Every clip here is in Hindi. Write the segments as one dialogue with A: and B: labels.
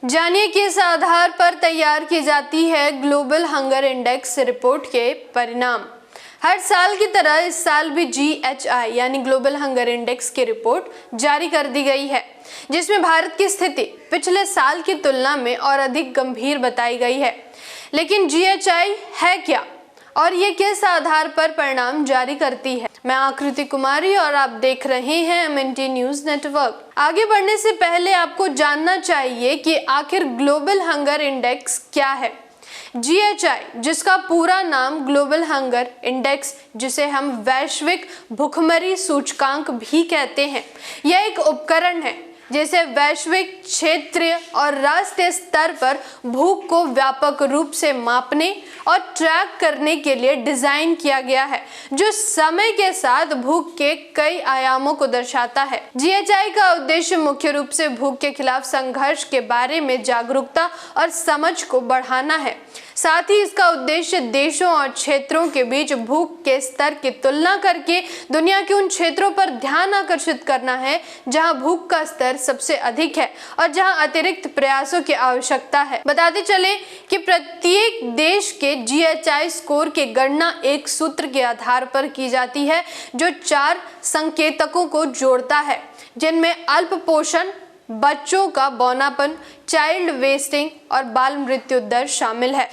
A: जानिए किस आधार पर तैयार की जाती है ग्लोबल हंगर इंडेक्स रिपोर्ट के परिणाम। हर साल की तरह इस साल भी GHI यानी ग्लोबल हंगर इंडेक्स की रिपोर्ट जारी कर दी गई है, जिसमें भारत की स्थिति पिछले साल की तुलना में और अधिक गंभीर बताई गई है। लेकिन GHI है क्या और ये किस आधार पर परिणाम जारी करती है? मैं आकृति कुमारी और आप देख रहे हैं MNT न्यूज नेटवर्क। आगे बढ़ने से पहले आपको जानना चाहिए कि आखिर ग्लोबल हंगर इंडेक्स क्या है। GHI, जिसका पूरा नाम ग्लोबल हंगर इंडेक्स, जिसे हम वैश्विक भूखमरी सूचकांक भी कहते हैं, यह एक उपकरण है जिसे वैश्विक, क्षेत्रीय और राष्ट्रीय स्तर पर भूख को व्यापक रूप से मापने और ट्रैक करने के लिए डिजाइन किया गया है, जो समय के साथ भूख के कई आयामों को दर्शाता है। GHI का उद्देश्य मुख्य रूप से भूख के खिलाफ संघर्ष के बारे में जागरूकता और समझ को बढ़ाना है। साथ ही इसका उद्देश्य देशों और क्षेत्रों के बीच भूख के स्तर की तुलना करके दुनिया के उन क्षेत्रों पर ध्यान आकर्षित करना है जहां भूख का स्तर सबसे अधिक है और जहां अतिरिक्त प्रयासों की आवश्यकता है। बताते चले कि प्रत्येक देश के GHI स्कोर की गणना एक सूत्र के आधार पर की जाती है, जो 4 संकेतकों को जोड़ता है, जिनमें अल्प पोषण, बच्चों का बौनापन, चाइल्ड वेस्टिंग और बाल मृत्यु दर शामिल है।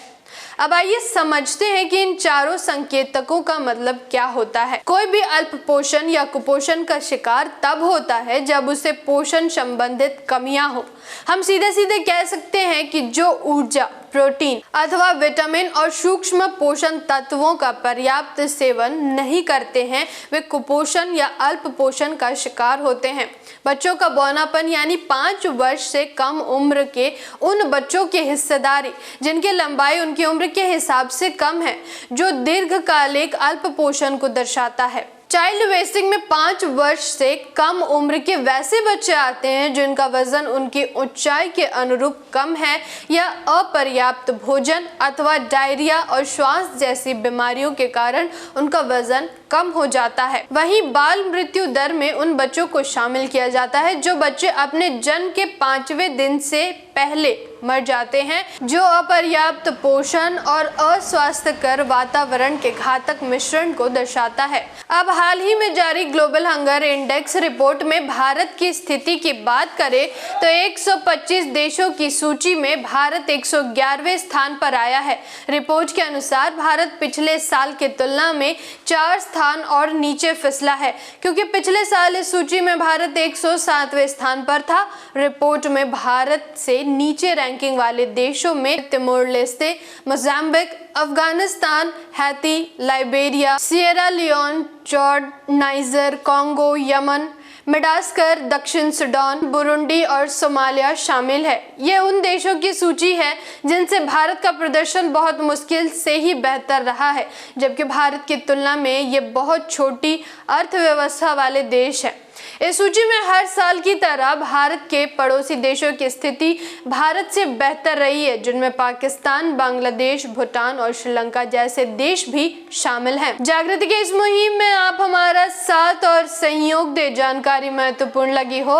A: अब आइए समझते हैं कि इन चारों संकेतकों का मतलब क्या होता है। कोई भी अल्प पोषण या कुपोषण का शिकार तब होता है जब उसे पोषण संबंधित कमियां हो। हम सीधे सीधे कह सकते हैं कि जो ऊर्जा, प्रोटीन अथवा विटामिन और सूक्ष्म पोषण तत्वों का पर्याप्त सेवन नहीं करते हैं, वे कुपोषण या अल्प पोषण का शिकार होते हैं। बच्चों का बौनापन यानी 5 वर्ष से कम उम्र के उन बच्चों की हिस्सेदारी जिनकी लंबाई उनकी उम्र के हिसाब से कम है, जो दीर्घकालिक अल्प पोषण को दर्शाता है। चाइल्ड वेस्टिंग में 5 वर्ष से कम उम्र के वैसे बच्चे आते हैं जिनका वजन उनकी ऊंचाई के अनुरूप कम है या अपर्याप्त भोजन अथवा डायरिया और श्वास जैसी बीमारियों के कारण उनका वजन कम हो जाता है। वहीं बाल मृत्यु दर में उन बच्चों को शामिल किया जाता है जो बच्चे अपने जन्म के 5वें दिन से पहले मर जाते हैं, जो अपर्याप्त पोषण और अस्वास्थ्यकर वातावरण के घातक मिश्रण को दर्शाता है। अब हाल ही में जारी ग्लोबल हंगर इंडेक्स रिपोर्ट में भारत की स्थिति की बात करें तो 125 देशों की सूची में भारत 111वें स्थान पर आया है। रिपोर्ट के अनुसार भारत पिछले साल की तुलना में 4 स्थान और नीचे फिसला है, क्योंकि पिछले साल इस सूची में भारत 107वें स्थान पर था। रिपोर्ट में भारत से नीचे रैंकिंग वाले देशों में Timor Leste, Mozambique, Afghanistan, Haiti, Liberia, Sierra Leone, Chad, Niger, Congo, Yemen, Madagascar, दक्षिण सूडान, बुरुंडी और सोमालिया शामिल है। ये उन देशों की सूची है जिनसे भारत का प्रदर्शन बहुत मुश्किल से ही बेहतर रहा है, जबकि भारत की तुलना में ये बहुत छोटी अर्थव्यवस्था वाले देश हैं। इस सूची में हर साल की तरह भारत के पड़ोसी देशों की स्थिति भारत से बेहतर रही है, जिनमें पाकिस्तान, बांग्लादेश, भूटान और श्रीलंका जैसे देश भी शामिल हैं। जागृति के इस मुहिम में आप हमारा साथ और सहयोग दे। जानकारी महत्वपूर्ण लगी हो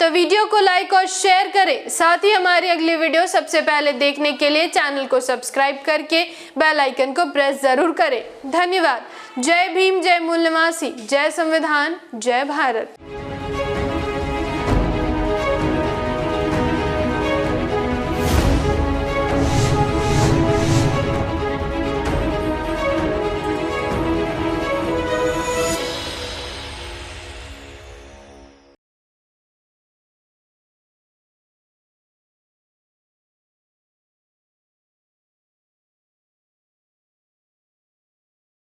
A: तो वीडियो को लाइक और शेयर करें। साथ ही हमारी अगली वीडियो सबसे पहले देखने के लिए चैनल को सब्सक्राइब करके बेल आइकन को प्रेस जरूर करें। धन्यवाद। जय भीम, जय मूल निवासी, जय संविधान, जय भारत।